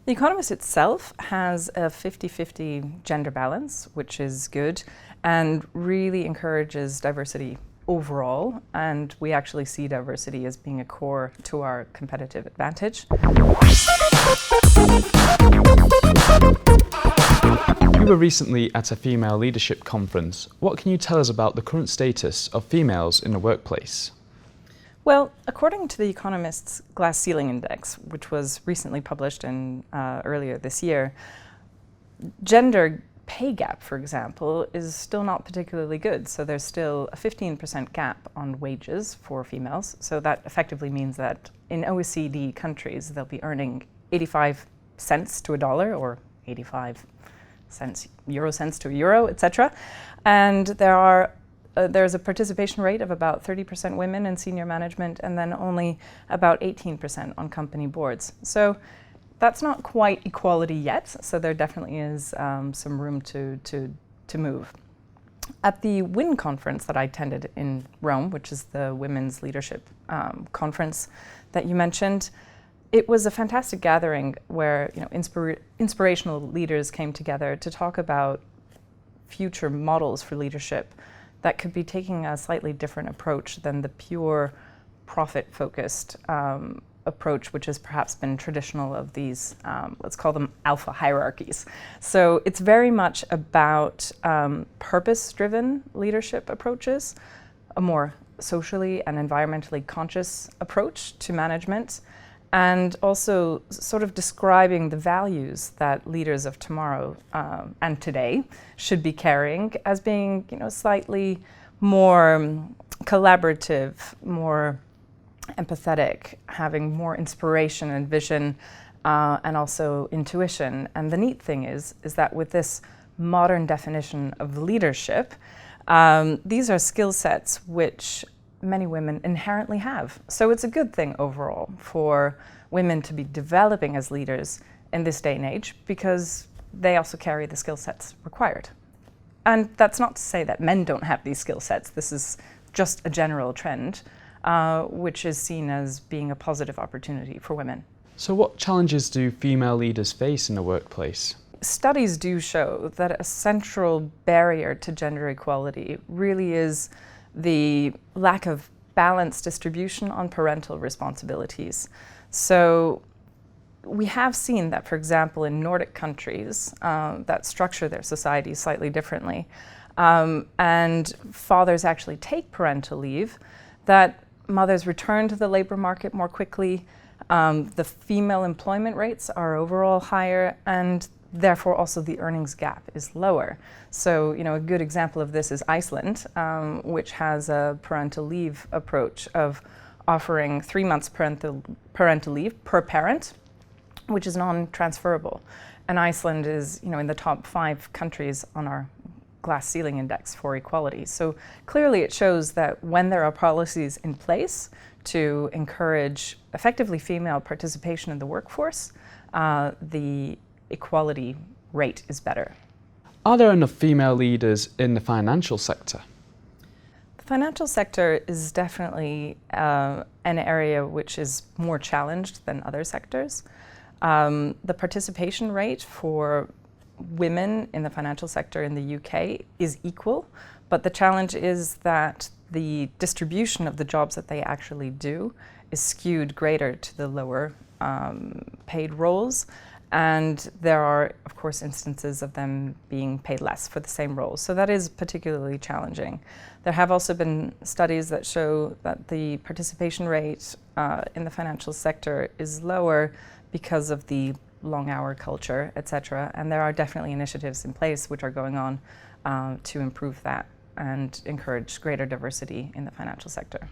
The Economist itself has a 50-50 gender balance, which is good, and really encourages diversity overall, and we actually see diversity as being a core to our competitive advantage. You were recently at a female leadership conference. What can you tell us about the current status of females in the workplace? Well, according to the Economist's Glass Ceiling Index, which was recently published earlier this year, gender pay gap, for example, is still not particularly good. So there's still a 15% gap on wages for females. So that effectively means that in OECD countries, they'll be earning 85 cents to a dollar or 85 cents to a euro, etc. And there's a participation rate of about 30% women in senior management and then only about 18% on company boards. So that's not quite equality yet, so there definitely is some room to move. At the WIN conference that I attended in Rome, which is the Women's Leadership Conference that you mentioned, it was a fantastic gathering where inspirational leaders came together to talk about future models for leadership that could be taking a slightly different approach than the pure profit-focused approach, which has perhaps been traditional of these, let's call them alpha hierarchies. So it's very much about purpose-driven leadership approaches, a more socially and environmentally conscious approach to management, and also sort of describing the values that leaders of tomorrow and today should be carrying as being, slightly more collaborative, more empathetic, having more inspiration and vision, and also intuition. And the neat thing is that with this modern definition of leadership, these are skill sets which many women inherently have. So it's a good thing overall for women to be developing as leaders in this day and age because they also carry the skill sets required. And that's not to say that men don't have these skill sets. This is just a general trend, which is seen as being a positive opportunity for women. So what challenges do female leaders face in the workplace? Studies do show that a central barrier to gender equality really is the lack of balanced distribution on parental responsibilities. So we have seen that, for example, in Nordic countries that structure their societies slightly differently, and fathers actually take parental leave, that mothers return to the labor market more quickly, the female employment rates are overall higher, and therefore also the earnings gap is lower. So, a good example of this is Iceland, which has a parental leave approach of offering 3 months parental leave per parent, which is non-transferable. And Iceland is, in the top 5 countries on our Glass Ceiling Index for equality. So clearly it shows that when there are policies in place to encourage effectively female participation in the workforce, the equality rate is better. Are there enough female leaders in the financial sector? The financial sector is definitely an area which is more challenged than other sectors. The participation rate for women in the financial sector in the UK is equal, but the challenge is that the distribution of the jobs that they actually do is skewed greater to the lower paid roles. And there are, of course, instances of them being paid less for the same roles. So that is particularly challenging. There have also been studies that show that the participation rate in the financial sector is lower because of the long hour culture, etc. And there are definitely initiatives in place which are going on to improve that and encourage greater diversity in the financial sector.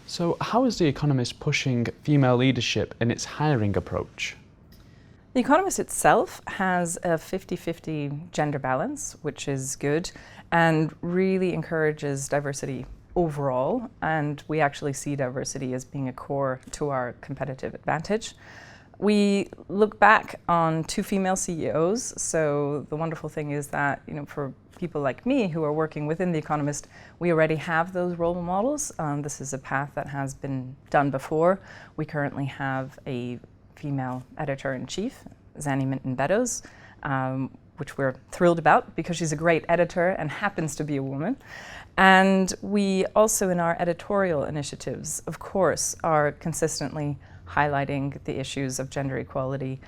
So how is The Economist pushing female leadership in its hiring approach? The Economist itself has a 50-50 gender balance, which is good, and really encourages diversity overall, and we actually see diversity as being a core to our competitive advantage. We look back on 2 female CEOs, so the wonderful thing is that, for people like me who are working within The Economist, we already have those role models. This is a path that has been done before. We currently have a female editor-in-chief, Zanny Minton-Beddoes, which we're thrilled about because she's a great editor and happens to be a woman. And we also, in our editorial initiatives, of course, are consistently highlighting the issues of gender equality,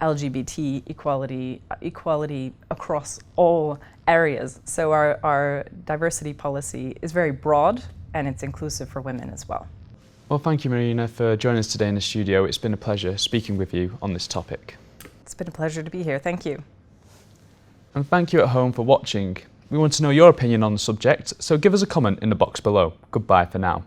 LGBT equality, equality across all areas. So our diversity policy is very broad and it's inclusive for women as well. Well, thank you, Marina, for joining us today in the studio. It's been a pleasure speaking with you on this topic. It's been a pleasure to be here. Thank you. And thank you at home for watching. We want to know your opinion on the subject, so give us a comment in the box below. Goodbye for now.